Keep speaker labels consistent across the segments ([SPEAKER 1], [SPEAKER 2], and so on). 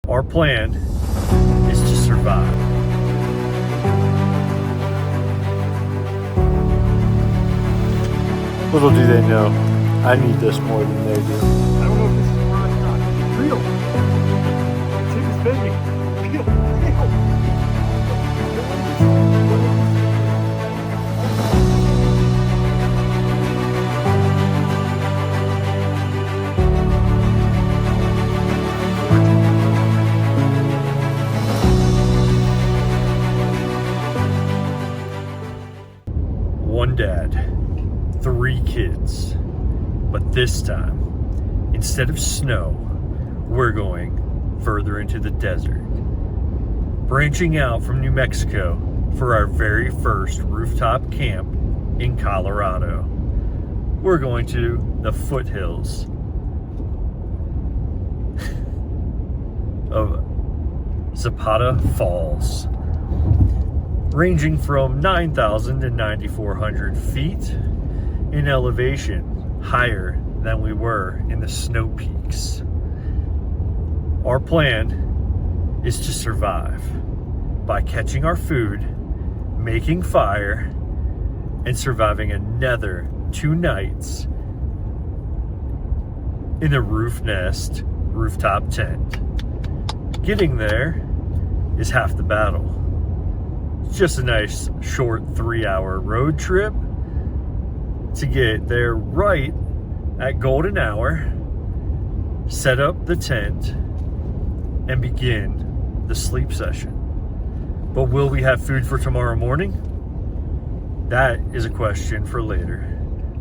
[SPEAKER 1] Our plan is to survive. Little do they know, I need this more than they do.
[SPEAKER 2] I don't know if this is right or not. It's real. The chick is bending. Real.
[SPEAKER 1] One dad, 3 kids, but this time, instead of snow, we're going further into the desert, branching out from New Mexico for our very first rooftop camp in Colorado. We're going to the foothills of Zapata Falls, ranging from 9,000 to 9,400 feet in elevation, higher than we were in the snow peaks. Our plan is to survive by catching our food, making fire, and surviving another 2 nights in a Roofnest rooftop tent. Getting there is half the battle. It's just a nice short 3-hour road trip to get there right at golden hour, set up the tent, and begin the sleep session. But will we have food for tomorrow morning? That is a question for later.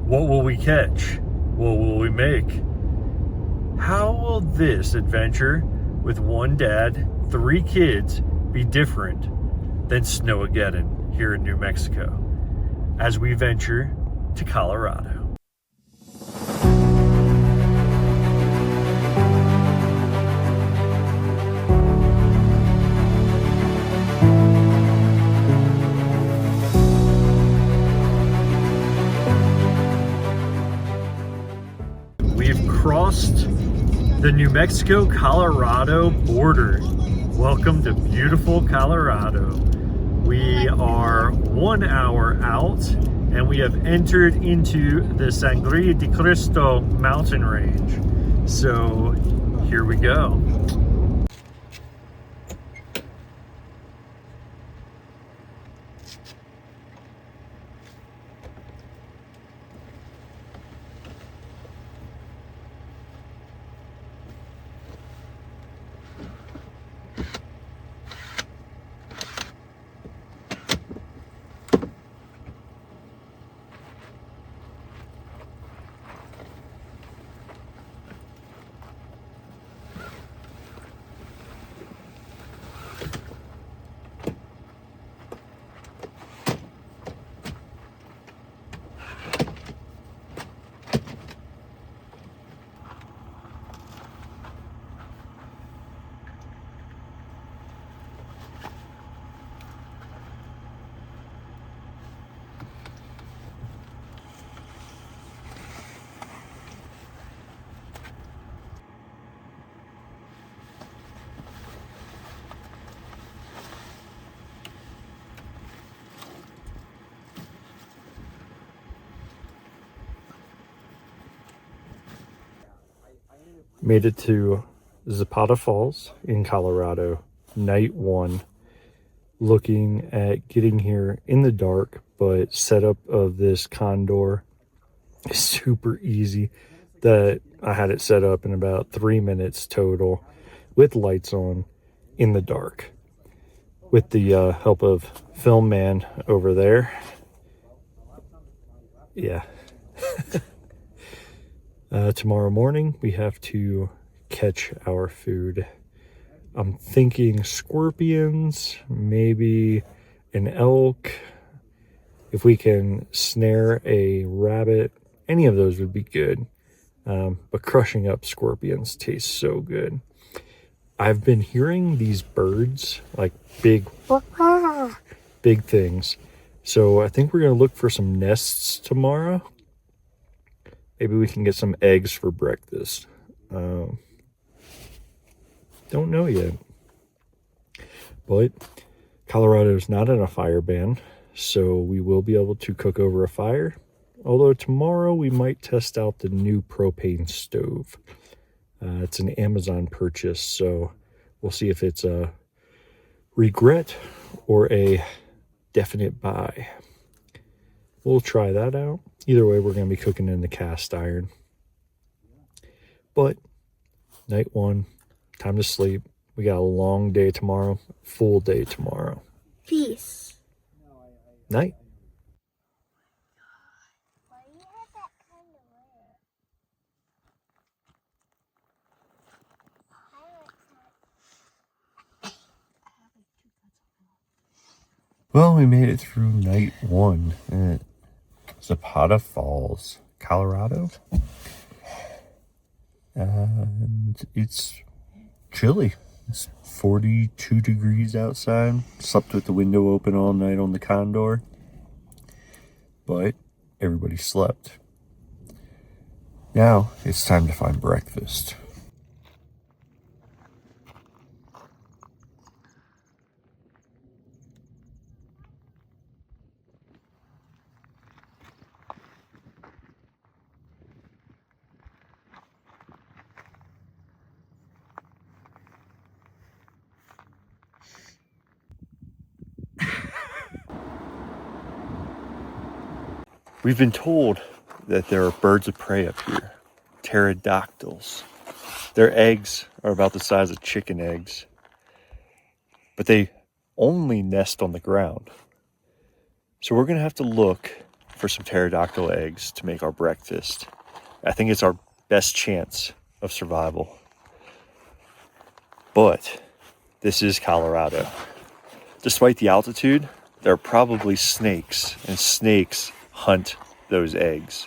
[SPEAKER 1] What will we catch? What will we make? How will this adventure with 1 dad, 3 kids be different than Snowmageddon here in New Mexico as we venture to Colorado? We've crossed the New Mexico-Colorado border. Welcome to beautiful Colorado. We are 1 hour out and we have entered into the Sangre de Cristo mountain range. So here we go. Made it to Zapata Falls in Colorado, night 1. Looking at getting here in the dark, but setup of this Condor is super easy. That I had it set up in about 3 minutes total with lights on in the dark. With the help of Film Man over there. Yeah. Tomorrow morning, we have to catch our food. I'm thinking scorpions, maybe an elk. If we can snare a rabbit, any of those would be good. But crushing up scorpions tastes so good. I've been hearing these birds, like big things. So I think we're going to look for some nests tomorrow. Maybe we can get some eggs for breakfast. Don't know yet. But Colorado is not in a fire ban, so we will be able to cook over a fire. Although tomorrow we might test out the new propane stove. It's an Amazon purchase, so we'll see if it's a regret or a definite buy. We'll try that out. Either way, we're going to be cooking in the cast iron. But night one, time to sleep. We got a long day tomorrow, full day tomorrow.
[SPEAKER 3] Peace.
[SPEAKER 1] Night.
[SPEAKER 3] Why do you have that kind of wear?
[SPEAKER 1] Well, we made it through night one at Zapata Falls, Colorado. And it's chilly. It's 42 degrees outside. Slept with the window open all night on the Condor. But everybody slept. Now it's time to find breakfast. We've been told that there are birds of prey up here, pterodactyls. Their eggs are about the size of chicken eggs, but they only nest on the ground. So we're going to have to look for some pterodactyl eggs to make our breakfast. I think it's our best chance of survival. But this is Colorado. Despite the altitude, there are probably snakes, and snakes hunt those eggs.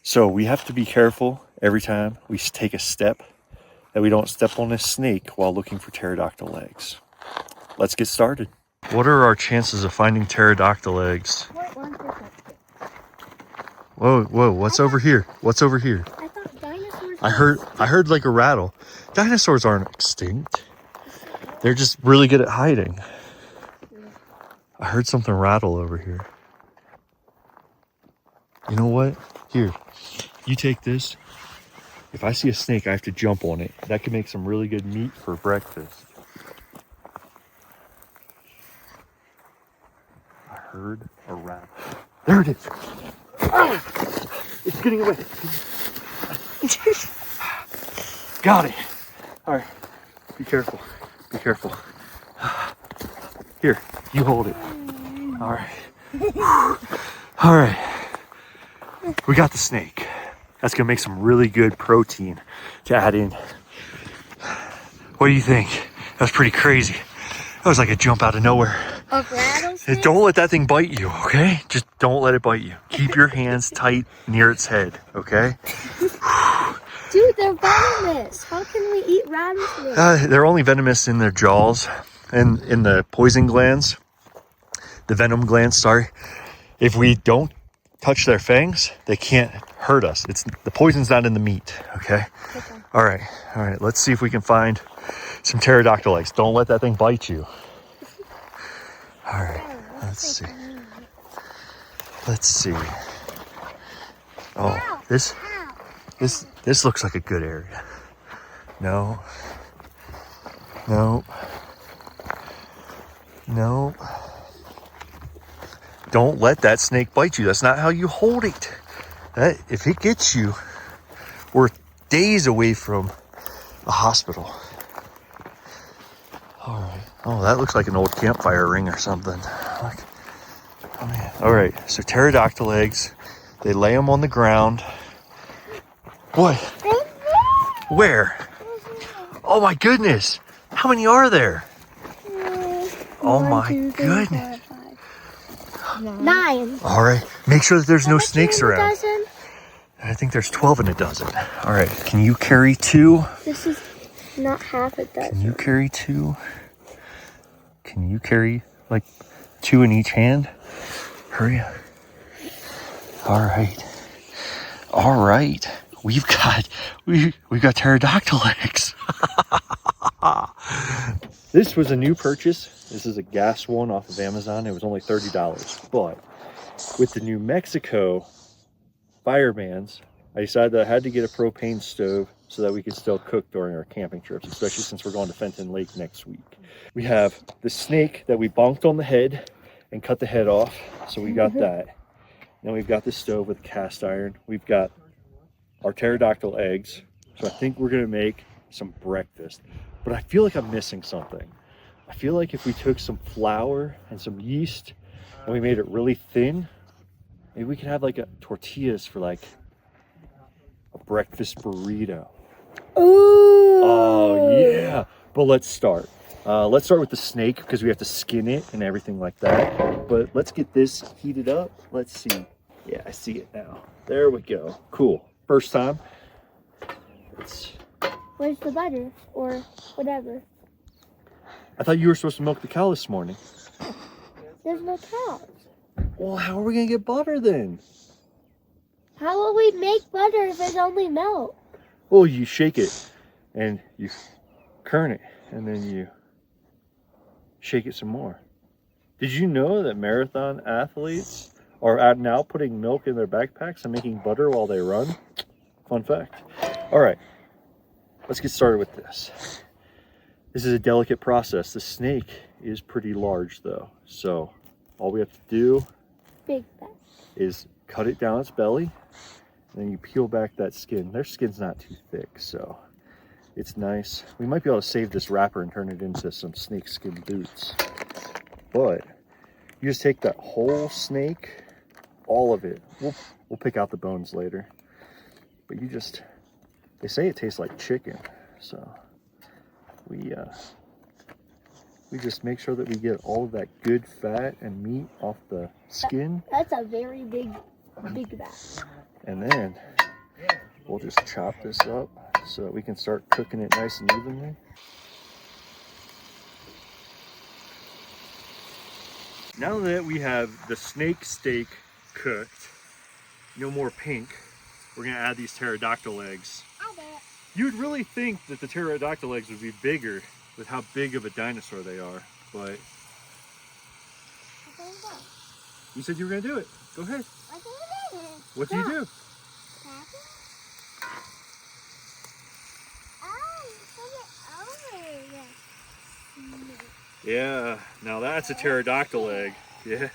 [SPEAKER 1] So we have to be careful every time we take a step that we don't step on a snake while looking for pterodactyl eggs. Let's get started. What are our chances of finding pterodactyl eggs?
[SPEAKER 3] 0.1%.
[SPEAKER 1] Whoa, what's over here? What's over here?
[SPEAKER 3] I thought dinosaurs.
[SPEAKER 1] I heard like a rattle. Dinosaurs aren't extinct. They're just really good at hiding. I heard something rattle over here. You know what? Here, you take this. If I see a snake, I have to jump on it. That could make some really good meat for breakfast. I heard a rattle. There it is. Ah! It's getting away. Got it. All right. Be careful. Be careful. Here, you hold it. All right. All right. We got the snake. That's gonna make some really good protein to add in. What do you think? That was pretty crazy. That was like a jump out of nowhere.
[SPEAKER 3] A rattlesnake?
[SPEAKER 1] Don't let that thing bite you, okay? Just don't let it bite you. Keep your hands tight near its head, okay?
[SPEAKER 3] Dude, they're venomous. How can we eat rattlesnakes?
[SPEAKER 1] They're only venomous in their jaws and in the poison glands. The venom glands, sorry. If we don't touch their fangs, they can't hurt us. The poison's not in the meat, okay? All right, let's see if we can find some pterodactyl eggs. Don't let that thing bite you. All right, let's see. Oh, this looks like a good area. No. Don't let that snake bite you. That's not how you hold it. If it gets you, we're days away from a hospital. All right. Oh, that looks like an old campfire ring or something. Look. Oh, man. All right. So pterodactyl eggs, they lay them on the ground. What? Where? Oh my goodness. How many are there? Oh my goodness.
[SPEAKER 3] 9.
[SPEAKER 1] All right. Make sure that there's no
[SPEAKER 3] much
[SPEAKER 1] snakes
[SPEAKER 3] in a
[SPEAKER 1] around.
[SPEAKER 3] dozen?
[SPEAKER 1] I think there's 12 in a dozen. All right. Can you carry 2?
[SPEAKER 3] This is not half a dozen.
[SPEAKER 1] Can you carry 2? Can you carry like 2 in each hand? Hurry up. All right. We've got pterodactyl eggs. This was a new purchase. This is a gas one off of Amazon. It was only $30. But with the New Mexico fire bans, I decided that I had to get a propane stove so that we could still cook during our camping trips, especially since we're going to Fenton Lake next week. We have the snake that we bonked on the head and cut the head off. So we got that. Then we've got the stove with cast iron. We've got our pterodactyl eggs. So I think we're gonna make some breakfast. But I feel like I'm missing something. I feel like if we took some flour and some yeast and we made it really thin, maybe we could have like tortillas for like a breakfast burrito.
[SPEAKER 3] Ooh.
[SPEAKER 1] Oh yeah. But let's start. Let's start with the snake because we have to skin it and everything like that. But let's get this heated up. Let's see. Yeah, I see it now. There we go. Cool. First time.
[SPEAKER 3] Where's the butter or whatever?
[SPEAKER 1] I thought you were supposed to milk the cow this morning.
[SPEAKER 3] There's no cows.
[SPEAKER 1] Well, how are we gonna get butter then?
[SPEAKER 3] How will we make butter if there's only milk?
[SPEAKER 1] Well, you shake it and you kern it and then you shake it some more. Did you know that marathon athletes are now putting milk in their backpacks and making butter while they run? Fun fact. All right, let's get started with this. This is a delicate process. The snake is pretty large though. So all we have to do is cut it down its belly, and then you peel back that skin. Their skin's not too thick, so it's nice. We might be able to save this wrapper and turn it into some snake skin boots. But you just take that whole snake, all of it. We'll pick out the bones later. But you just, they say it tastes like chicken, so we just make sure that we get all of that good fat and meat off the skin.
[SPEAKER 3] That's a very big bat.
[SPEAKER 1] And then we'll just chop this up so that we can start cooking it nice and evenly. Now that we have the snake steak cooked, no more pink, we're gonna add these pterodactyl eggs. You'd really think that the pterodactyl eggs would be bigger with how big of a dinosaur they are, but you said you were gonna do it. Go ahead. What do you do? Yeah, now that's a pterodactyl egg. Yeah.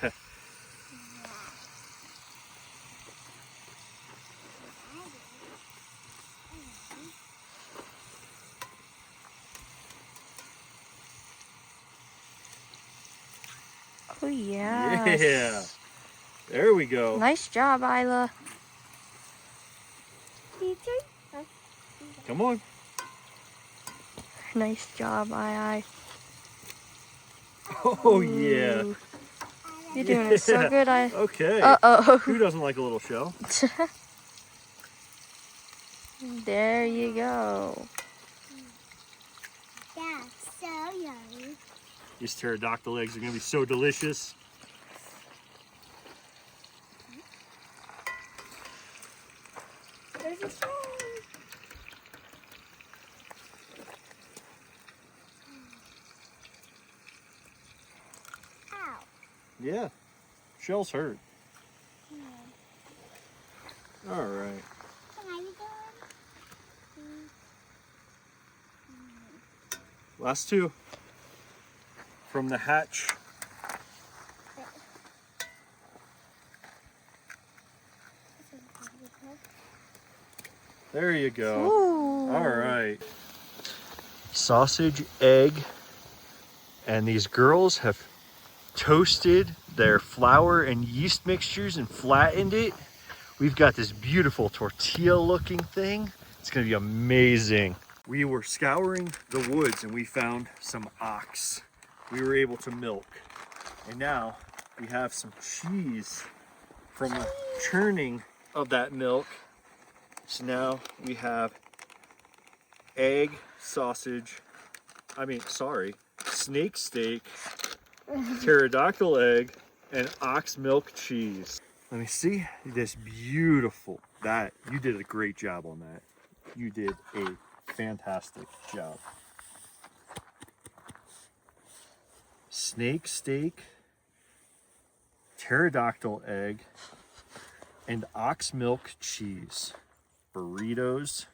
[SPEAKER 4] Oh yeah.
[SPEAKER 1] Yeah. There we go.
[SPEAKER 4] Nice job, Isla.
[SPEAKER 1] Come on.
[SPEAKER 4] Nice job, I.
[SPEAKER 1] Oh yeah.
[SPEAKER 4] Ooh. You're doing it so good, I.
[SPEAKER 1] Okay.
[SPEAKER 4] Uh-oh.
[SPEAKER 1] Who doesn't like a little shell?
[SPEAKER 4] There you go.
[SPEAKER 3] Yeah, so yummy.
[SPEAKER 1] These pterodactyl eggs are gonna be so delicious.
[SPEAKER 3] There's a shell. Ow.
[SPEAKER 1] Yeah. Shells hurt. All right. Last two. From the hatch. There you go.
[SPEAKER 4] Ooh.
[SPEAKER 1] All right. Sausage, egg, and these girls have toasted their flour and yeast mixtures and flattened it. We've got this beautiful tortilla looking thing. It's gonna be amazing. We were scouring the woods and we found some ox. We were able to milk. And now we have some cheese from the churning of that milk. So now we have egg, sausage, snake steak, pterodactyl egg, and ox milk cheese. Let me see this beautiful, you did a great job on that. You did a fantastic job. snake steak, pterodactyl egg, and ox milk cheese. Burritos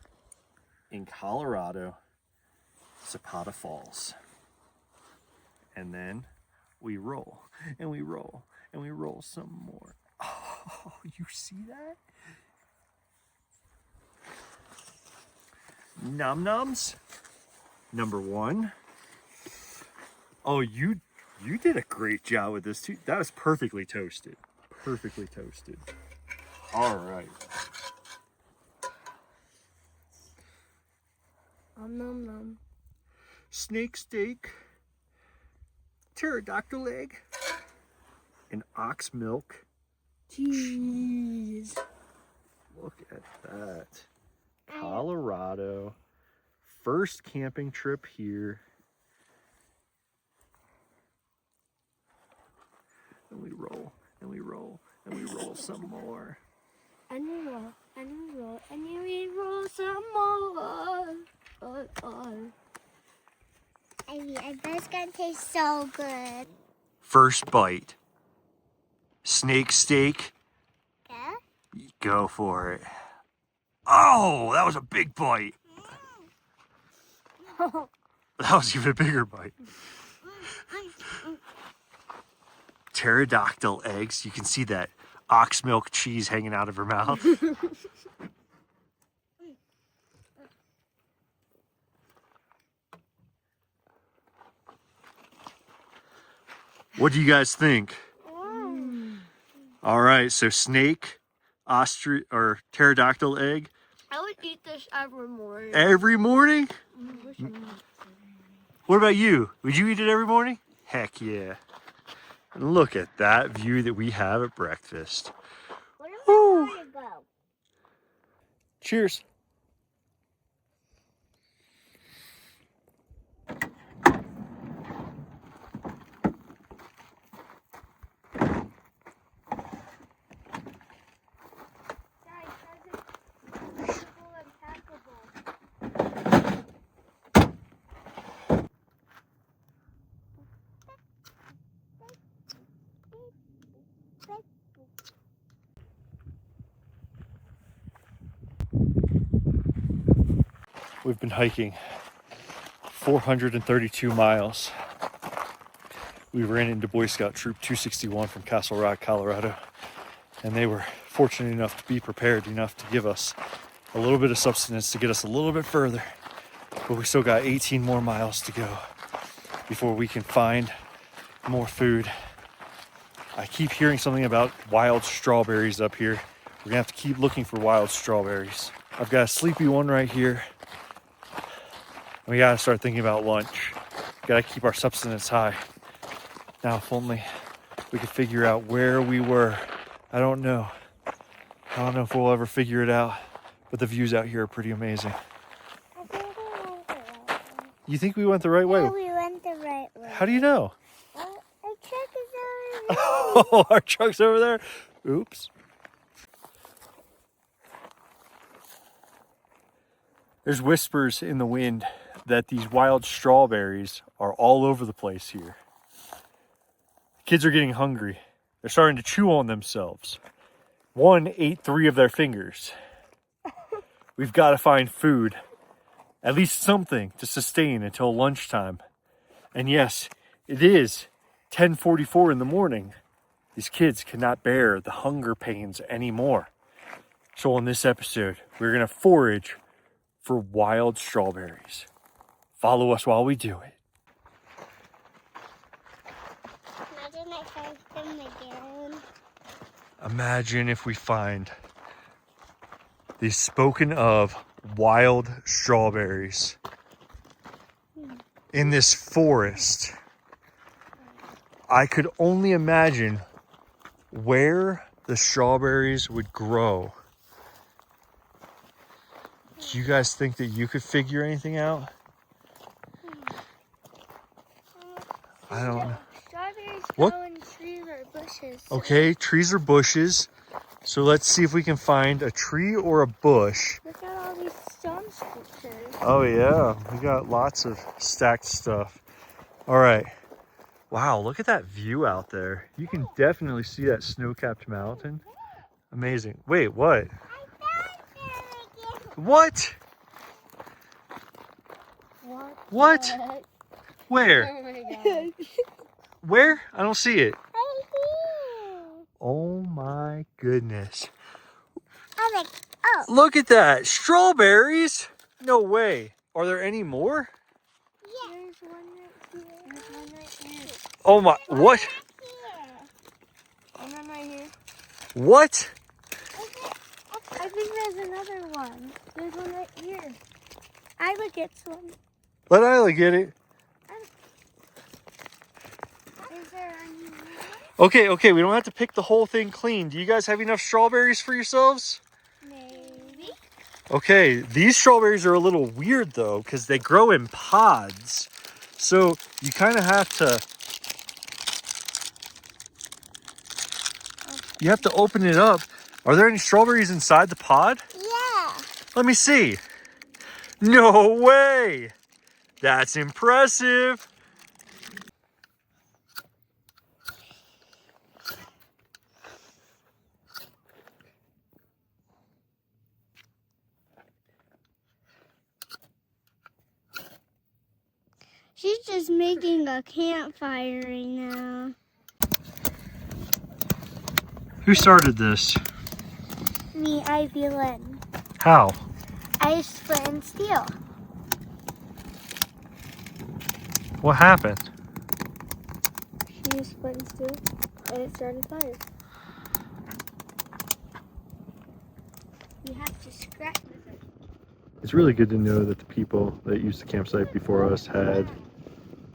[SPEAKER 1] in Colorado, Zapata Falls. And then we roll, and we roll, and we roll some more. Oh, you see that? Nom noms. Number one. Oh, you did a great job with this too. That was perfectly toasted. Perfectly toasted. All right.
[SPEAKER 3] Nom nom.
[SPEAKER 1] Snake steak, pterodactyl egg, and ox milk cheese. Look at that. Colorado. First camping trip here. And we roll, and we roll, and we roll some more.
[SPEAKER 3] And we roll, and we roll, and we roll some more. I bet it's gonna taste so good.
[SPEAKER 1] First bite. Snake steak.
[SPEAKER 3] Yeah?
[SPEAKER 1] Go for it. Oh, that was a big bite. That was even a bigger bite. Pterodactyl eggs. You can see that ox milk cheese hanging out of her mouth. What do you guys think? All right, so snake, ostrich, or pterodactyl egg.
[SPEAKER 3] I would eat this every morning.
[SPEAKER 1] Every morning? What about you? Would you eat it every morning? Heck yeah. And look at that view that we have at breakfast.
[SPEAKER 3] Where do I want to go?
[SPEAKER 1] Cheers. We've been hiking 432 miles. We ran into Boy Scout Troop 261 from Castle Rock, Colorado, and they were fortunate enough to be prepared enough to give us a little bit of substance to get us a little bit further. But we still got 18 more miles to go before we can find more food. I keep hearing something about wild strawberries up here. We're gonna have to keep looking for wild strawberries. I've got a sleepy one right here. We gotta start thinking about lunch. Gotta keep our substance high. Now, if only we could figure out where we were. I don't know. I don't know if we'll ever figure it out, but the views out here are pretty amazing.
[SPEAKER 3] I think we went the right way.
[SPEAKER 1] You think we went the right way?
[SPEAKER 3] Yeah, we went the right way.
[SPEAKER 1] How do you know?
[SPEAKER 3] Our truck is over there.
[SPEAKER 1] Oh, our truck's over there. Oops. There's whispers in the wind that these wild strawberries are all over the place here. Kids are getting hungry. They're starting to chew on themselves. One ate 3 of their fingers. We've got to find food, at least something to sustain until lunchtime. And yes, it is 10:44 in the morning. These kids cannot bear the hunger pains anymore. So on this episode, we're going to forage for wild strawberries. Follow us while we do it.
[SPEAKER 3] Imagine I find them again.
[SPEAKER 1] Imagine if we find these spoken of wild strawberries in this forest. I could only imagine where the strawberries would grow. Do you guys think that you could figure anything out? I don't know.
[SPEAKER 3] Strawberries
[SPEAKER 1] What?
[SPEAKER 3] grow in trees or bushes.
[SPEAKER 1] Okay, trees or bushes. So let's see if we can find a tree or a bush.
[SPEAKER 3] Look at all these stone sculptures.
[SPEAKER 1] Oh yeah, we got lots of stacked stuff. All right, Wow, look at that view out there. You can definitely see that snow-capped mountain. Amazing. Wait, what? What? What? Where?
[SPEAKER 3] Oh my god.
[SPEAKER 1] Where? I don't see it. Oh my goodness. Look at that. Strawberries? No way. Are there any more?
[SPEAKER 3] There's one right here. There's one right here.
[SPEAKER 1] Oh my, what?
[SPEAKER 3] And one right here.
[SPEAKER 1] What?
[SPEAKER 3] I think there's another one. There's one right here. Isla gets one.
[SPEAKER 1] Let Isla get it.
[SPEAKER 3] Is there any more?
[SPEAKER 1] Okay, we don't have to pick the whole thing clean. Do you guys have enough strawberries for yourselves?
[SPEAKER 3] Maybe.
[SPEAKER 1] Okay, these strawberries are a little weird though, because they grow in pods. So you kind of have to, open it up. Are there any strawberries inside the pod?
[SPEAKER 3] Yeah.
[SPEAKER 1] Let me see. No way. That's impressive.
[SPEAKER 3] She's just making a campfire right now.
[SPEAKER 1] Who started this?
[SPEAKER 3] Me, Ivy Lynn.
[SPEAKER 1] How?
[SPEAKER 3] I split and steal.
[SPEAKER 1] What happened?
[SPEAKER 3] She used split and steal, and it started fire. You have to scratch it.
[SPEAKER 1] It's really good to know that the people that used the campsite before us had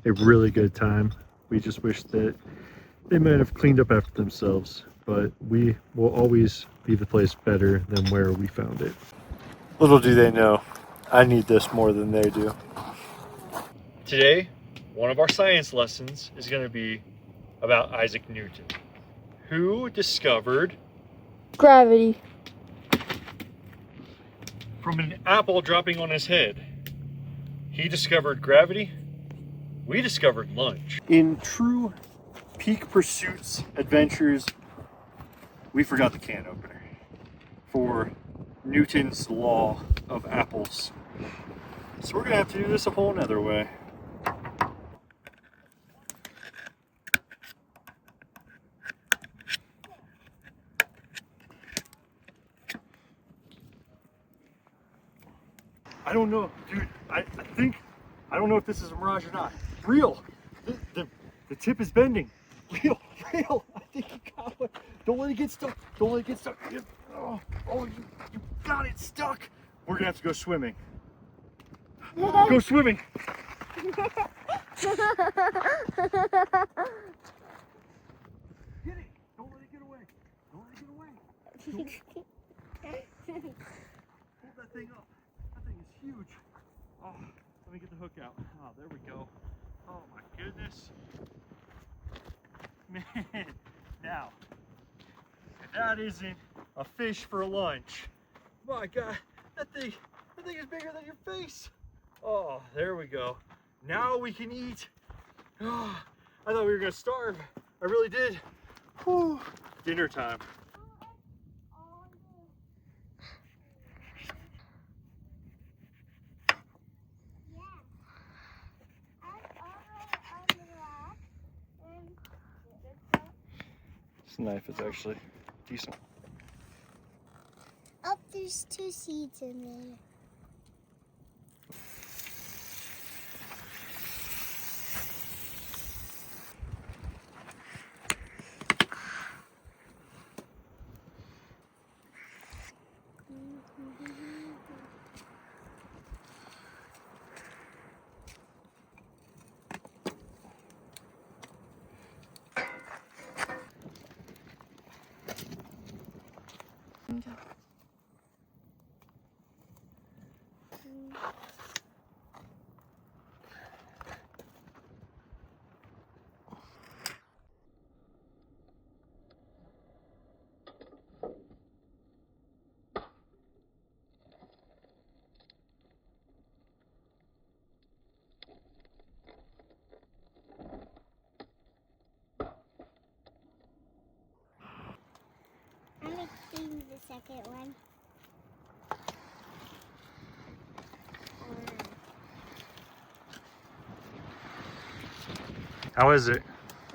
[SPEAKER 1] a really good time. We just wish that they might have cleaned up after themselves, but we will always be the place better than where we found it. Little do they know, I need this more than they do. Today, one of our science lessons is going to be about Isaac Newton, who discovered
[SPEAKER 4] Gravity.
[SPEAKER 1] from an apple dropping on his head. He discovered gravity. We discovered lunch. In true peak pursuits adventures, we forgot the can opener for Newton's law of apples. So we're gonna have to do this a whole nother way. I don't know, dude. I don't know if this is a mirage or not. Real. The tip is bending. Real. I think you got one. Don't let it get stuck. Don't let it get stuck. Oh, you got it stuck. We're gonna have to go swimming. Go swimming. Get it. Don't let it get away. Don't let it get away. Hold that thing up. That thing is huge. Oh, let me get the hook out. Oh, there we go. Oh my goodness. Man, now, if that isn't a fish for lunch. My God, that thing is bigger than your face. Oh, there we go. Now we can eat. Oh, I thought we were gonna starve. I really did. Whew. Dinner time. This knife is actually decent.
[SPEAKER 3] Oh, there's 2 seeds in there.
[SPEAKER 1] How is it?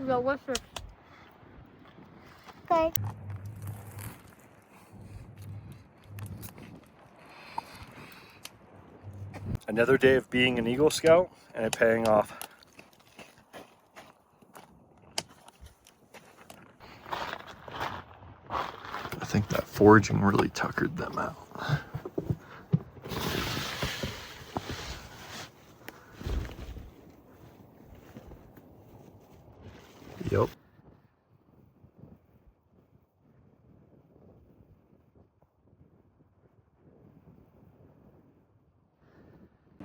[SPEAKER 3] Delicious. Okay.
[SPEAKER 1] Another day of being an Eagle Scout and it paying off. I think that foraging really tuckered them out. Yep.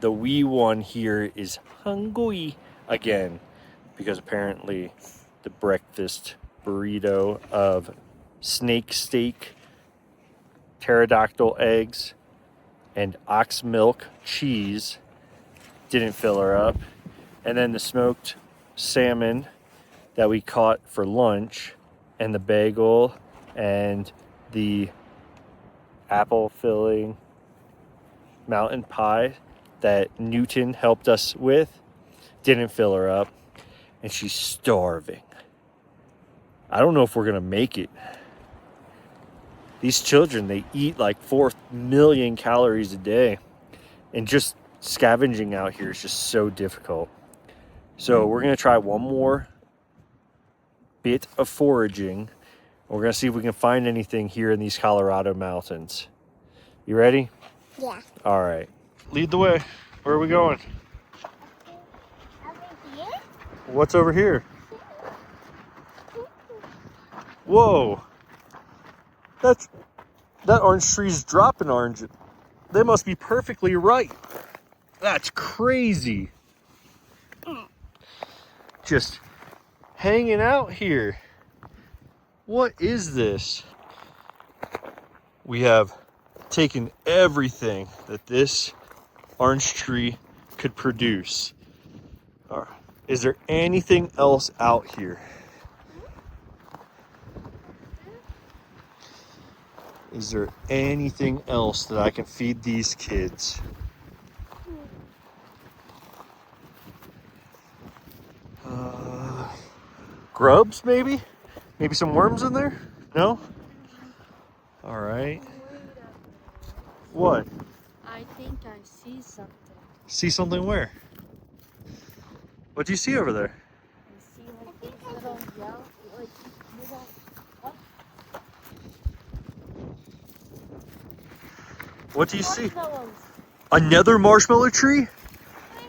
[SPEAKER 1] The wee one here is hungry again because apparently the breakfast burrito of snake steak, pterodactyl eggs, and ox milk cheese didn't fill her up. And then the smoked salmon that we caught for lunch and the bagel and the apple filling mountain pie that Newton helped us with didn't fill her up, and she's starving. I don't know if we're gonna make it. These children, they eat like 4 million calories a day, and just scavenging out here is just so difficult. So we're gonna try one more bit of foraging. We're gonna see if we can find anything here in these Colorado mountains. You ready?
[SPEAKER 3] Yeah.
[SPEAKER 1] All right. Lead the way. Where are we going?
[SPEAKER 3] Over here?
[SPEAKER 1] What's over here? Whoa. That orange tree's dropping orange. They must be perfectly ripe. That's crazy. Just hanging out here. What is this? We have taken everything that this orange tree could produce. All right. Is there anything else out here? Is there anything else that I can feed these kids? Grubs, maybe? Maybe some worms in there? No? All right. What?
[SPEAKER 4] I think I see something.
[SPEAKER 1] See something where? What do you see over there?
[SPEAKER 4] I see like these little yellow, like little.
[SPEAKER 1] What do you see?
[SPEAKER 4] Marshmallows.
[SPEAKER 1] Another marshmallow tree?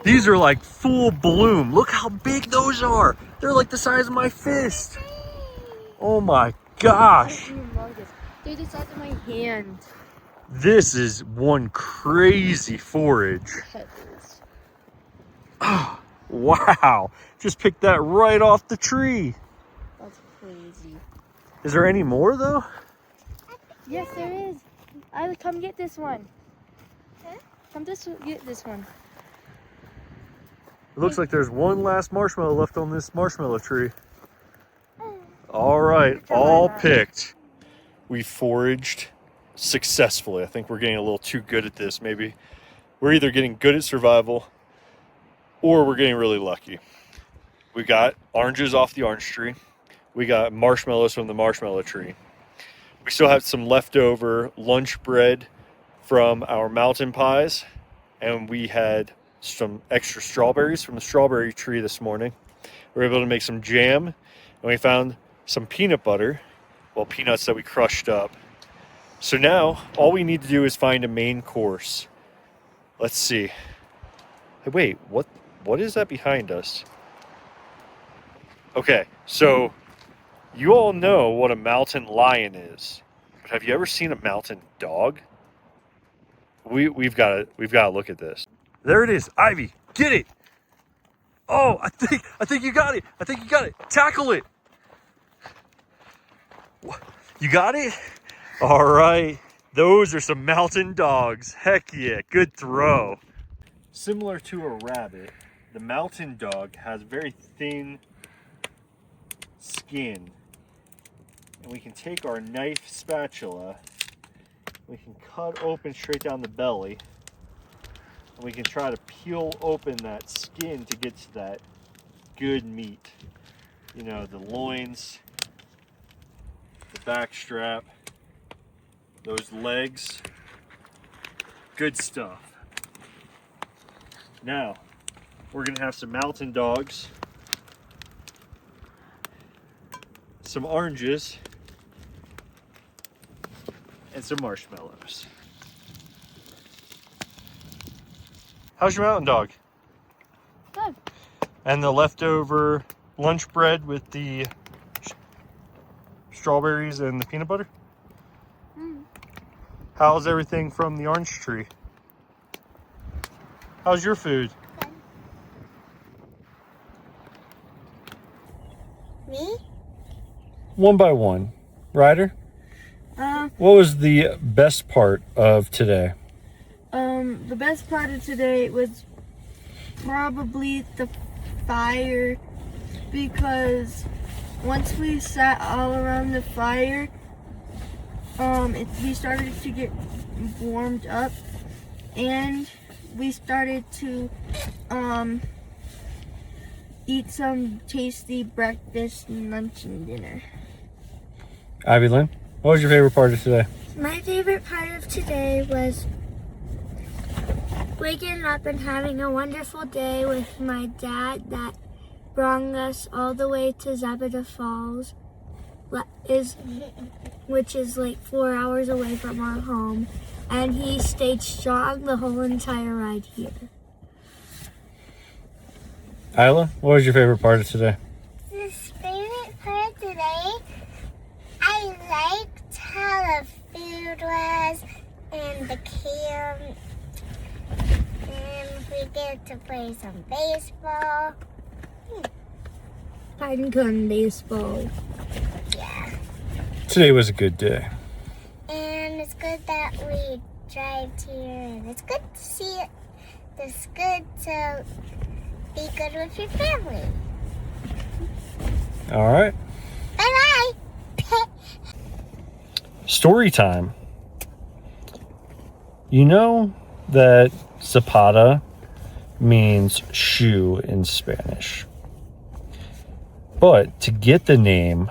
[SPEAKER 1] These are like full bloom. Look how big those are. They're like the size of my fist. Oh my gosh.
[SPEAKER 4] They're the size of my hand.
[SPEAKER 1] This is one crazy forage.
[SPEAKER 4] Peppers.
[SPEAKER 1] Wow. Just picked that right off the tree.
[SPEAKER 4] That's crazy.
[SPEAKER 1] Is there any more though?
[SPEAKER 4] Yes, there is. I come get this one. Come get this one.
[SPEAKER 1] It looks like there's one last marshmallow left on this marshmallow tree. All right, all picked. We foraged successfully. I think we're getting a little too good at this. Maybe we're either getting good at survival or we're getting really lucky. We got oranges off the orange tree. We got marshmallows from the marshmallow tree. We still have some leftover lunch bread from our mountain pies, and we had some extra strawberries from the strawberry tree this morning. We were able to make some jam, and we found some peanut butter, well, peanuts that we crushed up. So now all we need to do is find a main course. Let's see. Hey, wait, what is that behind us? Okay, so you all know what a mountain lion is, but have you ever seen a mountain dog? We've got to look at this. There it is, Ivy. Get it. Oh, I think you got it. I think you got it. Tackle it. You got it? All right. Those are some mountain dogs. Heck yeah, good throw. Similar to a rabbit, the mountain dog has very thin skin. And we can take our knife spatula, we can cut open straight down the belly, and we can try to peel open that skin to get to that good meat. You know, the loins, the back strap, those legs, good stuff. Now, we're gonna have some mountain dogs, some oranges, and some marshmallows. How's your mountain dog?
[SPEAKER 3] Good.
[SPEAKER 1] And the leftover lunch bread with the strawberries and the peanut butter?
[SPEAKER 3] Mm.
[SPEAKER 1] How's everything from the orange tree? How's your food?
[SPEAKER 3] Good. Me?
[SPEAKER 1] One by one. Ryder, what was the best part of today?
[SPEAKER 4] The best part of today was probably the fire, because once we sat all around the fire, we started to get warmed up, and we started to eat some tasty breakfast, lunch, and dinner.
[SPEAKER 1] Ivy Lynn, what was your favorite part of today?
[SPEAKER 3] My favorite part of today was waking up and having a wonderful day with my dad that brought us all the way to Zapata Falls, which is like 4 hours away from our home, and he stayed strong the whole entire ride here.
[SPEAKER 1] Isla, what was your favorite part of today?
[SPEAKER 3] This favorite part of today, I liked how the food was and the camp, and we get to play some baseball. Pine cone baseball. Yeah.
[SPEAKER 1] Today was a good day.
[SPEAKER 3] And it's good that we drive here, and it's good to see it. It's good to be good with your family.
[SPEAKER 1] All right.
[SPEAKER 3] Bye-bye.
[SPEAKER 1] Story time. You know that Zapata means shoe in Spanish. But to get the name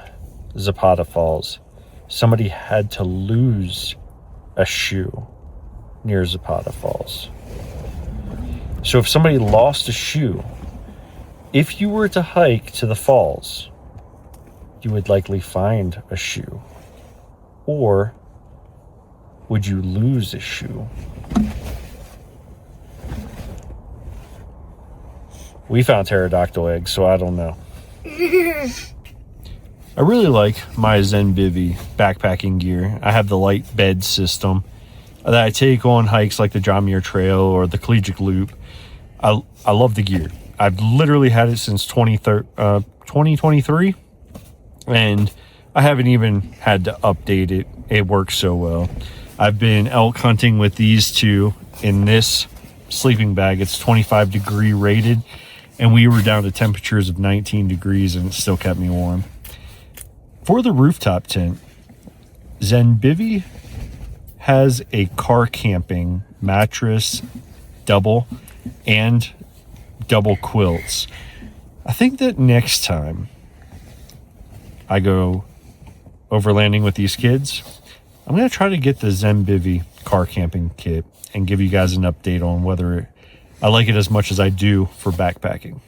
[SPEAKER 1] Zapata Falls, somebody had to lose a shoe near Zapata Falls. So if somebody lost a shoe, if you were to hike to the falls, you would likely find a shoe. Or would you lose a shoe? We found pterodactyl eggs, so I don't know. I really like my Zen Bivy backpacking gear. I have the light bed system that I take on hikes like the John Muir Trail or the Collegiate Loop. I love the gear. I've literally had it since 2023, and I haven't even had to update it. It works so well. I've been elk hunting with these two in this sleeping bag. It's 25 degree rated, and we were down to temperatures of 19 degrees, and it still kept me warm. For the rooftop tent, Zen Bivy has a car camping mattress, double quilts. I think that next time I go overlanding with these kids, I'm going to try to get the Zen Bivy car camping kit and give you guys an update on whether I like it as much as I do for backpacking.